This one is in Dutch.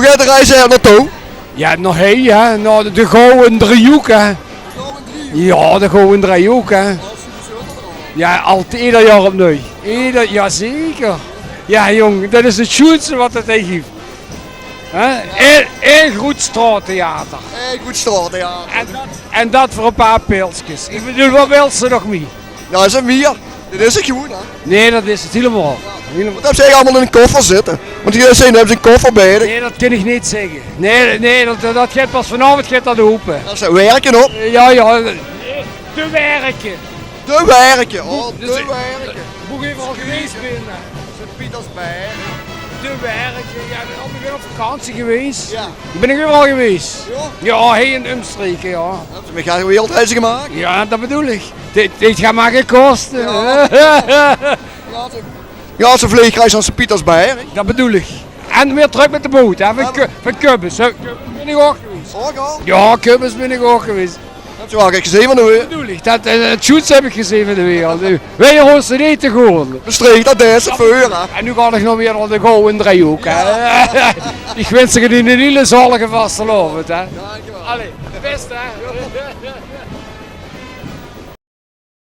gaat de reis er naartoe? Ja, nog heen, ja. Nou, de gouden driehoek, hè. Ja, de gouden driehoek, hè. Ja, altijd ieder jaar opnieuw. Ja, zeker. Ja, jong, dat is het schoonste wat het heeft. Eén goed straattheater. Een goed straattheater. En dat voor een paar pilsjes. Ik bedoel, wat wil ze nog mee? Nou, is het meer. Dit is het gewoon, hè. Nee, dat is het helemaal. Wat hebben ze allemaal in een koffer zitten? Want die zijn hebben ze een koffer bij zich. Nee, dat kan ik niet zeggen. Nee, dat gaat pas vanavond gaat dat open. Dat ze werken op. Ja, te werken. De werken, oh, de Dus- werken. Moet even al geweest binnen. Sint-Pietersberg. Te werken, ja, ik ben op vakantie geweest. Ja. Ik ben overal geweest. Ja? Ja, heen en omstreken, ja. Hebben ze gaan wereldreizen gemaakt? Ja, dat bedoel ik. Dit gaat maar geen kosten. Ja, ze vliegreis aan Sint-Pietersberg. Dat bedoel ik. En weer terug met de boot, hè, van Kubbes. Kubbes ben ik ook geweest. Ook al? Ja, Kubbes ben ik ook geweest. Dat is wel gek gezien van de weer. Dat bedoel ik. Het shoots heb ik gezien van de wereld. Wij hoesten niet te gewoon. Bestreed dat deze voor hè. En nu ga ik nog weer naar de gouden driehoek. Ik wens je in een hele zalige vastelovend. Allee, de beste hè.